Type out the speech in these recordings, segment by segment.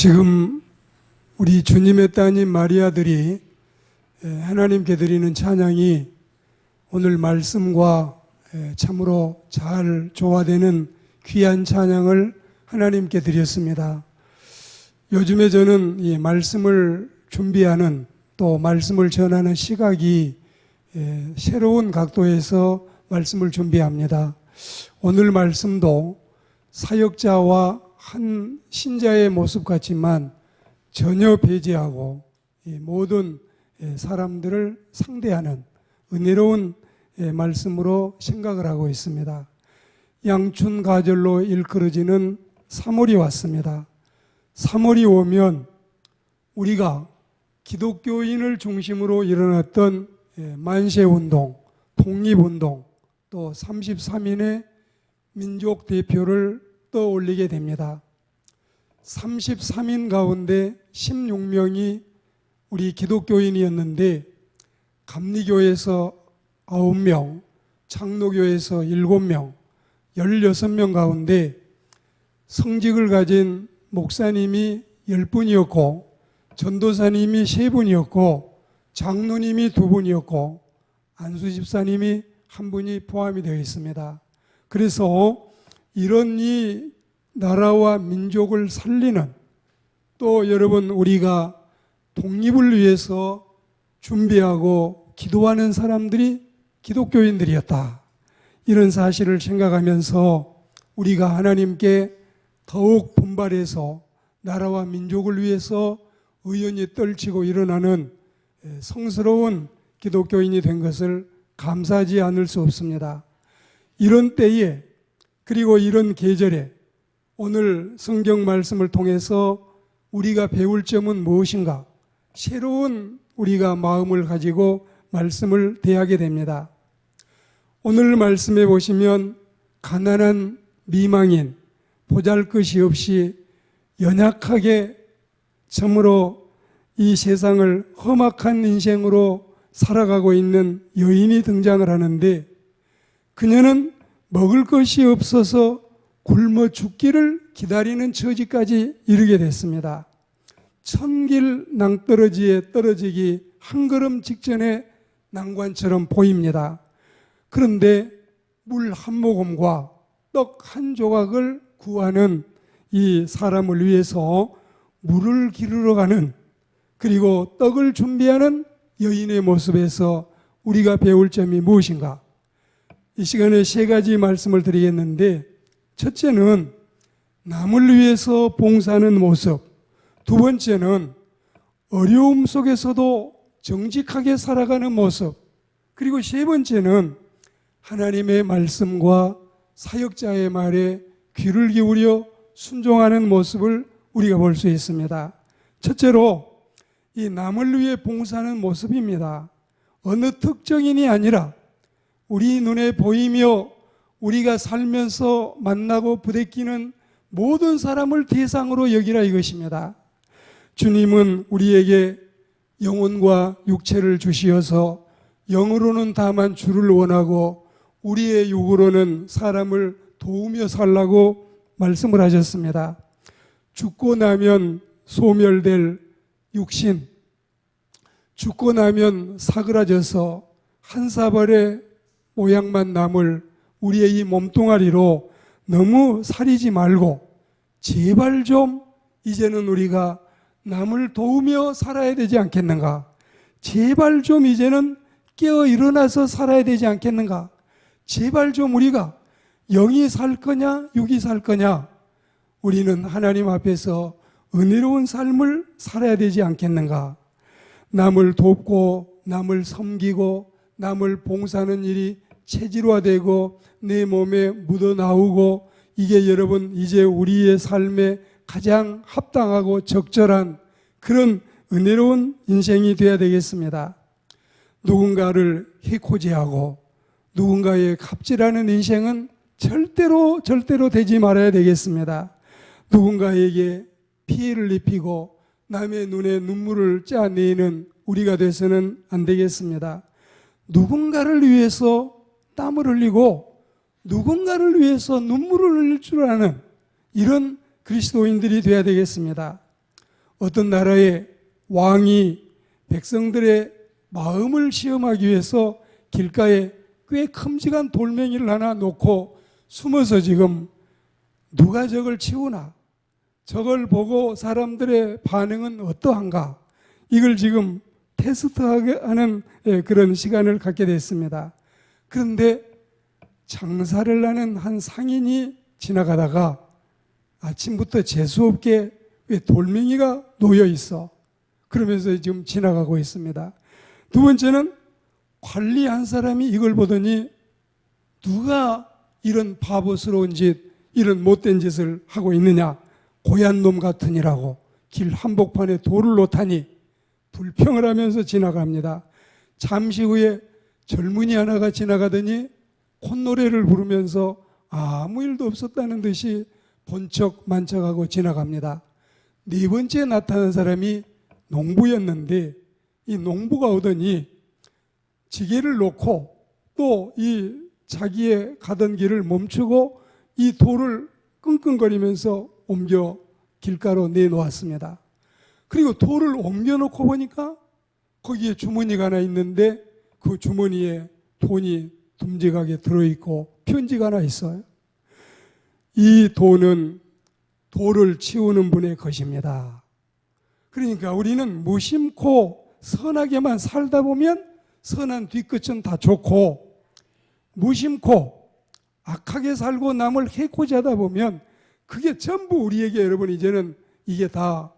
지금 우리 주님의 따님 마리아들이 하나님께 드리는 찬양이 오늘 말씀과 참으로 잘 조화되는 귀한 찬양을 하나님께 드렸습니다. 요즘에 저는 이 말씀을 준비하는 또 말씀을 전하는 시각이 새로운 각도에서 말씀을 준비합니다. 오늘 말씀도 사역자와 한 신자의 모습 같지만 전혀 배제하고 모든 사람들을 상대하는 은혜로운 말씀으로 생각을 하고 있습니다. 양춘가절로 일컬어지는 3월이 왔습니다. 3월이 오면 우리가 기독교인을 중심으로 일어났던 만세운동, 독립운동, 또 33인의 민족 대표를 떠올리게 됩니다. 33인 가운데 16명이 우리 기독교인이었는데 감리교에서 9명, 장로교에서 7명, 16명 가운데 성직을 가진 목사님이 10분이었고 전도사님이 3분이었고 장로님이 2분이었고 안수집사님이 1분이 포함이 되어 있습니다. 그래서 이런 이 나라와 민족을 살리는 또 여러분 우리가 독립을 위해서 준비하고 기도하는 사람들이 기독교인들이었다. 이런 사실을 생각하면서 우리가 하나님께 더욱 분발해서 나라와 민족을 위해서 의연히 떨치고 일어나는 성스러운 기독교인이 된 것을 감사하지 않을 수 없습니다. 이런 때에 그리고 이런 계절에 오늘 성경 말씀을 통해서 우리가 배울 점은 무엇인가? 새로운 우리가 마음을 가지고 말씀을 대하게 됩니다. 오늘 말씀에 보시면 가난한 미망인, 보잘것이 없이 연약하게 참으로 이 세상을 험악한 인생으로 살아가고 있는 여인이 등장을 하는데 그녀는 먹을 것이 없어서 굶어 죽기를 기다리는 처지까지 이르게 됐습니다. 천길 낭떠러지에 떨어지기 한 걸음 직전의 난관처럼 보입니다. 그런데 물 한 모금과 떡 한 조각을 구하는 이 사람을 위해서 물을 기르러 가는 그리고 떡을 준비하는 여인의 모습에서 우리가 배울 점이 무엇인가? 이 시간에 3가지 말씀을 드리겠는데 첫째는 남을 위해서 봉사하는 모습, 두 번째는 어려움 속에서도 정직하게 살아가는 모습, 그리고 세 번째는 하나님의 말씀과 사역자의 말에 귀를 기울여 순종하는 모습을 우리가 볼 수 있습니다. 첫째로 이 남을 위해 봉사하는 모습입니다. 어느 특정인이 아니라 우리 눈에 보이며 우리가 살면서 만나고 부대끼는 모든 사람을 대상으로 여기라 이것입니다. 주님은 우리에게 영혼과 육체를 주시어서 영으로는 다만 주를 원하고 우리의 육으로는 사람을 도우며 살라고 말씀을 하셨습니다. 죽고 나면 소멸될 육신, 죽고 나면 사그라져서 한 사발의 모양만 남을 우리의 이 몸뚱아리로 너무 살이지 말고 제발 좀 이제는 우리가 남을 도우며 살아야 되지 않겠는가? 제발 좀 이제는 깨어 일어나서 살아야 되지 않겠는가? 제발 좀 우리가 영이 살 거냐 육이 살 거냐? 우리는 하나님 앞에서 은혜로운 삶을 살아야 되지 않겠는가? 남을 돕고 남을 섬기고 남을 봉사하는 일이 체질화되고 내 몸에 묻어나오고 이게 여러분 이제 우리의 삶에 가장 합당하고 적절한 그런 은혜로운 인생이 되어야 되겠습니다. 누군가를 해코지하고 누군가의 갑질하는 인생은 절대로 되지 말아야 되겠습니다. 누군가에게 피해를 입히고 남의 눈에 눈물을 짜내는 우리가 돼서는 안 되겠습니다. 누군가를 위해서 땀을 흘리고 누군가를 위해서 눈물을 흘릴 줄 아는 이런 그리스도인들이 되어야 되겠습니다. 어떤 나라의 왕이 백성들의 마음을 시험하기 위해서 길가에 꽤 큼직한 돌멩이를 하나 놓고 숨어서 지금 누가 저걸 치우나, 저걸 보고 사람들의 반응은 어떠한가, 이걸 지금 테스트하는 그런 시간을 갖게 됐습니다. 그런데 장사를 하는 한 상인이 지나가다가 아침부터 재수없게 왜 돌멩이가 놓여 있어? 그러면서 지금 지나가고 있습니다. 두 번째는 관리한 사람이 이걸 보더니 누가 이런 바보스러운 짓, 이런 못된 짓을 하고 있느냐, 고얀 놈 같으니라고 길 한복판에 돌을 놓다니 불평을 하면서 지나갑니다. 잠시 후에 젊은이 하나가 지나가더니 콧노래를 부르면서 아무 일도 없었다는 듯이 번쩍 만쩍하고 지나갑니다. 네 번째 나타난 사람이 농부였는데 이 농부가 오더니 지게를 놓고 또 이 자기의 가던 길을 멈추고 이 돌을 끙끙거리면서 옮겨 길가로 내놓았습니다. 그리고 돌을 옮겨놓고 보니까 거기에 주머니가 하나 있는데 그 주머니에 돈이 듬직하게 들어있고 편지가 하나 있어요. 이 돈은 돌을 치우는 분의 것입니다. 그러니까 우리는 무심코 선하게만 살다 보면 선한 뒤끝은 다 좋고, 무심코 악하게 살고 남을 해코지 하다 보면 그게 전부 우리에게, 여러분, 이제는 이게 다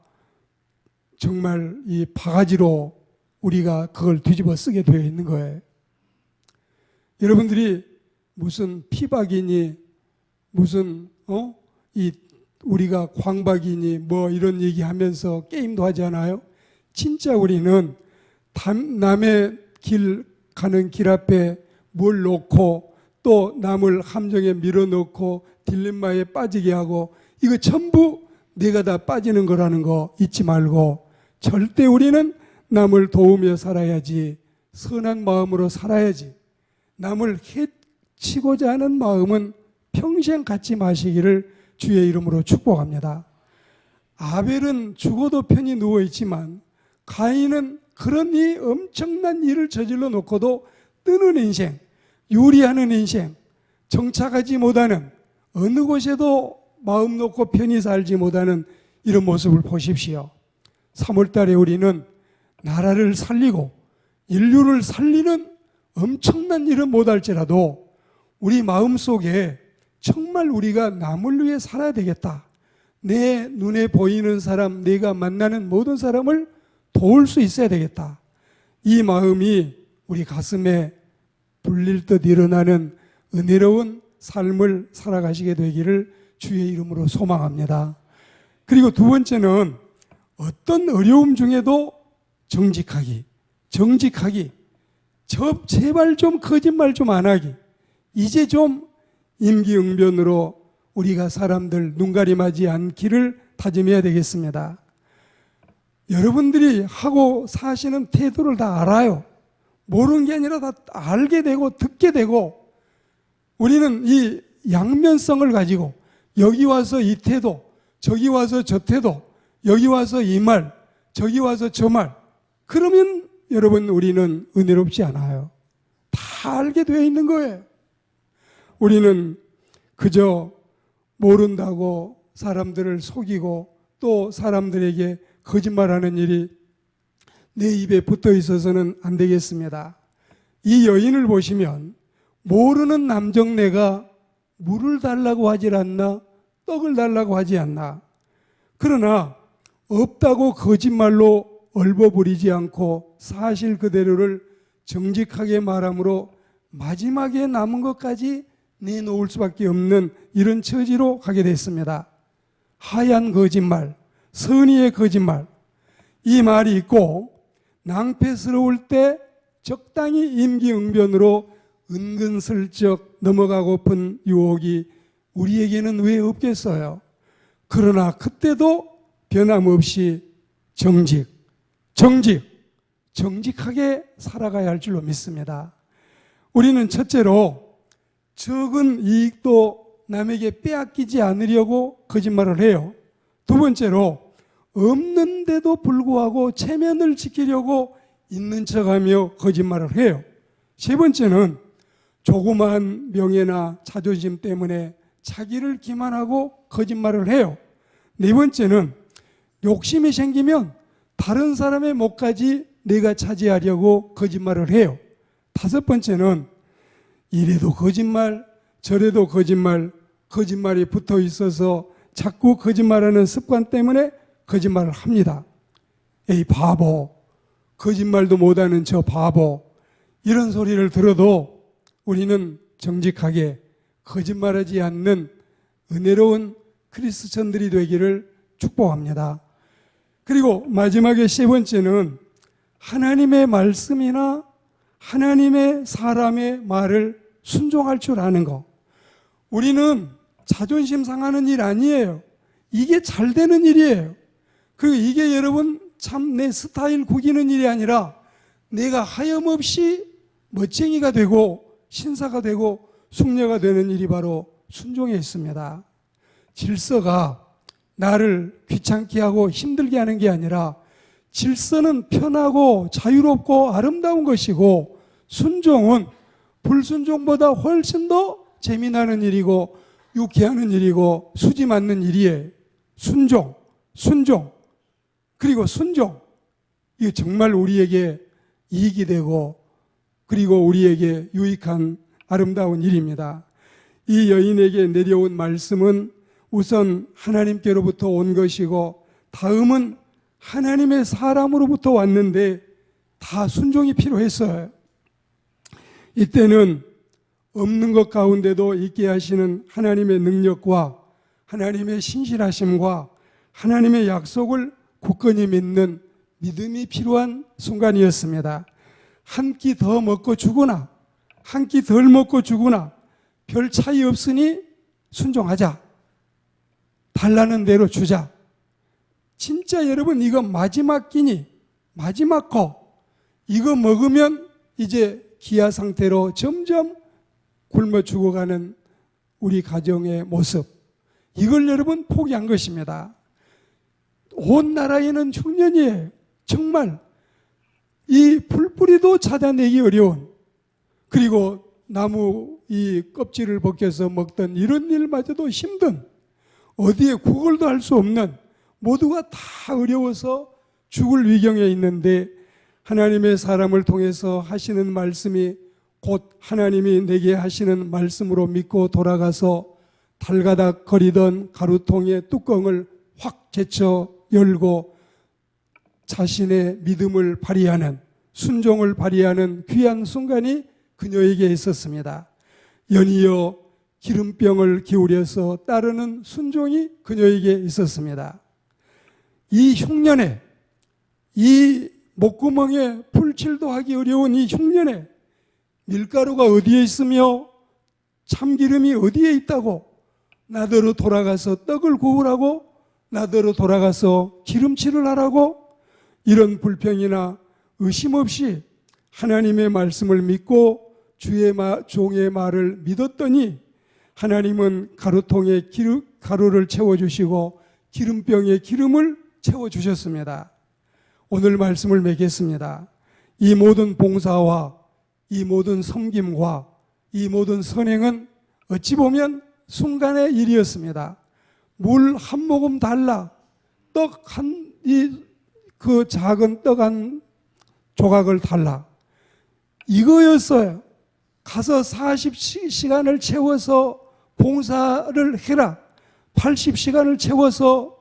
정말 이 바가지로 우리가 그걸 뒤집어 쓰게 되어 있는 거예요. 여러분들이 무슨 피박이니 무슨 이 우리가 광박이니 뭐 이런 얘기하면서 게임도 하지 않아요? 진짜 우리는 남의 길 가는 길 앞에 뭘 놓고 또 남을 함정에 밀어넣고 딜레마에 빠지게 하고, 이거 전부 내가 다 빠지는 거라는 거 잊지 말고 절대 우리는 남을 도우며 살아야지, 선한 마음으로 살아야지. 남을 해치고자 하는 마음은 평생 갖지 마시기를 주의 이름으로 축복합니다. 아벨은 죽어도 편히 누워있지만 가인은 그런 이 엄청난 일을 저질러 놓고도 뜨는 인생, 요리하는 인생, 정착하지 못하는, 어느 곳에도 마음 놓고 편히 살지 못하는 이런 모습을 보십시오. 3월달에 우리는 나라를 살리고 인류를 살리는 엄청난 일은 못할지라도 우리 마음속에 정말 우리가 남을 위해 살아야 되겠다, 내 눈에 보이는 사람, 내가 만나는 모든 사람을 도울 수 있어야 되겠다, 이 마음이 우리 가슴에 불릴 듯 일어나는 은혜로운 삶을 살아가시게 되기를 주의 이름으로 소망합니다. 그리고 두 번째는 어떤 어려움 중에도 정직하기, 제발 좀 거짓말 좀 안 하기. 이제 좀 임기응변으로 우리가 사람들 눈가림하지 않기를 다짐해야 되겠습니다. 여러분들이 하고 사시는 태도를 다 알아요. 모르는 게 아니라 다 알게 되고 듣게 되고, 우리는 이 양면성을 가지고 여기 와서 이 태도, 저기 와서 저 태도, 여기 와서 이 말, 저기 와서 저 말, 그러면 여러분 우리는 은혜롭지 않아요. 다 알게 되어 있는 거예요. 우리는 그저 모른다고 사람들을 속이고 또 사람들에게 거짓말하는 일이 내 입에 붙어 있어서는 안 되겠습니다. 이 여인을 보시면 모르는 남정네가 물을 달라고 하질 않나, 떡을 달라고 하지 않나. 그러나 없다고 거짓말로 얼버무리지 않고 사실 그대로를 정직하게 말함으로 마지막에 남은 것까지 내놓을 수밖에 없는 이런 처지로 가게 됐습니다. 하얀 거짓말, 선의의 거짓말, 이 말이 있고, 낭패스러울 때 적당히 임기응변으로 은근슬쩍 넘어가고픈 유혹이 우리에게는 왜 없겠어요? 그러나 그때도 변함없이 정직하게 살아가야 할 줄로 믿습니다. 우리는 첫째로 적은 이익도 남에게 빼앗기지 않으려고 거짓말을 해요. 두 번째로 없는데도 불구하고 체면을 지키려고 있는 척하며 거짓말을 해요. 세 번째는 조그마한 명예나 자존심 때문에 자기를 기만하고 거짓말을 해요. 네 번째는 욕심이 생기면 다른 사람의 몫까지 내가 차지하려고 거짓말을 해요. 다섯 번째는 이래도 거짓말, 저래도 거짓말, 거짓말이 붙어 있어서 자꾸 거짓말하는 습관 때문에 거짓말을 합니다. 에이 바보, 거짓말도 못하는 저 바보, 이런 소리를 들어도 우리는 정직하게 거짓말하지 않는 은혜로운 크리스천들이 되기를 축복합니다. 그리고 마지막에 세 번째는 하나님의 말씀이나 하나님의 사람의 말을 순종할 줄 아는 것. 우리는 자존심 상하는 일 아니에요. 이게 잘 되는 일이에요. 그리고 이게 여러분 참 내 스타일 구기는 일이 아니라 내가 하염없이 멋쟁이가 되고 신사가 되고 숙녀가 되는 일이 바로 순종에 있습니다. 질서가 나를 귀찮게 하고 힘들게 하는 게 아니라 질서는 편하고 자유롭고 아름다운 것이고 순종은 불순종보다 훨씬 더 재미나는 일이고 유쾌하는 일이고 수지 맞는 일이에요. 순종, 그리고 순종. 이게 정말 우리에게 이익이 되고 그리고 우리에게 유익한 아름다운 일입니다. 이 여인에게 내려온 말씀은 우선 하나님께로부터 온 것이고 다음은 하나님의 사람으로부터 왔는데 다 순종이 필요했어요. 이때는 없는 것 가운데도 있게 하시는 하나님의 능력과 하나님의 신실하심과 하나님의 약속을 굳건히 믿는 믿음이 필요한 순간이었습니다. 한 끼 더 먹고 죽으나 한 끼 덜 먹고 죽으나 별 차이 없으니 순종하자. 달라는 대로 주자. 진짜 여러분 이거 마지막 끼니, 마지막 거, 이거 먹으면 이제 기아 상태로 점점 굶어 죽어가는 우리 가정의 모습, 이걸 여러분 포기한 것입니다. 온 나라에는 흉년이에요. 정말 이 풀뿌리도 찾아내기 어려운, 그리고 나무 이 껍질을 벗겨서 먹던 이런 일마저도 힘든, 어디에 구걸도 할 수 없는, 모두가 다 어려워서 죽을 위경에 있는데 하나님의 사람을 통해서 하시는 말씀이 곧 하나님이 내게 하시는 말씀으로 믿고 돌아가서 달가닥 거리던 가루통의 뚜껑을 확 제쳐 열고 자신의 믿음을 발휘하는, 순종을 발휘하는 귀한 순간이 그녀에게 있었습니다. 연이어 기름병을 기울여서 따르는 순종이 그녀에게 있었습니다. 이 흉년에, 이 목구멍에 풀칠도 하기 어려운 이 흉년에 밀가루가 어디에 있으며 참기름이 어디에 있다고, 나더러 돌아가서 떡을 구우라고, 나더러 돌아가서 기름칠을 하라고, 이런 불평이나 의심 없이 하나님의 말씀을 믿고 주의 종의 말을 믿었더니 하나님은 가루통에 가루를 채워주시고 기름병에 기름을 채워주셨습니다. 오늘 말씀을 맺겠습니다. 이 모든 봉사와 이 모든 섬김과 이 모든 선행은 어찌 보면 순간의 일이었습니다. 물 한 모금 달라, 떡 한, 그 작은 떡 한 조각을 달라, 이거였어요. 가서 40시간을 채워서 봉사를 해라, 80시간을 채워서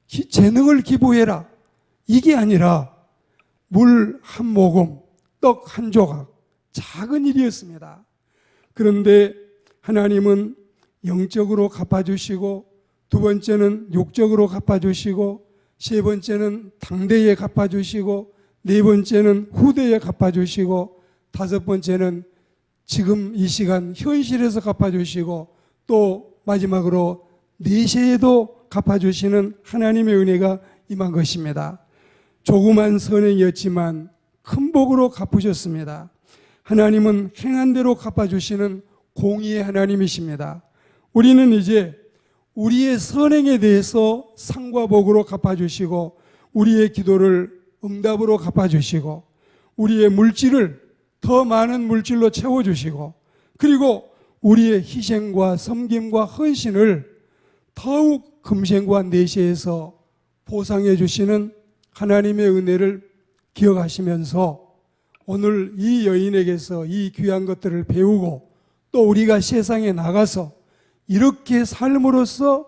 재능을 기부해라, 이게 아니라 물 한 모금, 떡 한 조각, 작은 일이었습니다. 그런데 하나님은 영적으로 갚아주시고, 두 번째는 육적으로 갚아주시고, 세 번째는 당대에 갚아주시고, 네 번째는 후대에 갚아주시고, 다섯 번째는 지금 이 시간 현실에서 갚아주시고, 또 마지막으로 내세에도 갚아주시는 하나님의 은혜가 임한 것입니다. 조그만 선행이었지만 큰 복으로 갚으셨습니다. 하나님은 행한 대로 갚아주시는 공의의 하나님이십니다. 우리는 이제 우리의 선행에 대해서 상과 복으로 갚아주시고 우리의 기도를 응답으로 갚아주시고 우리의 물질을 더 많은 물질로 채워주시고 그리고 우리의 희생과 섬김과 헌신을 더욱 금생과 내세에서 보상해 주시는 하나님의 은혜를 기억하시면서 오늘 이 여인에게서 이 귀한 것들을 배우고 또 우리가 세상에 나가서 이렇게 삶으로써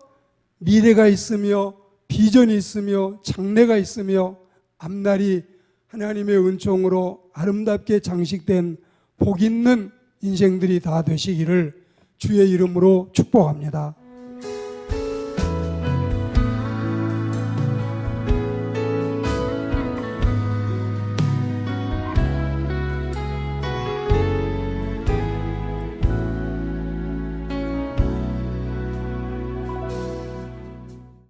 미래가 있으며 비전이 있으며 장래가 있으며 앞날이 하나님의 은총으로 아름답게 장식된 복 있는 인생들이 다 되시기를 주의 이름으로 축복합니다.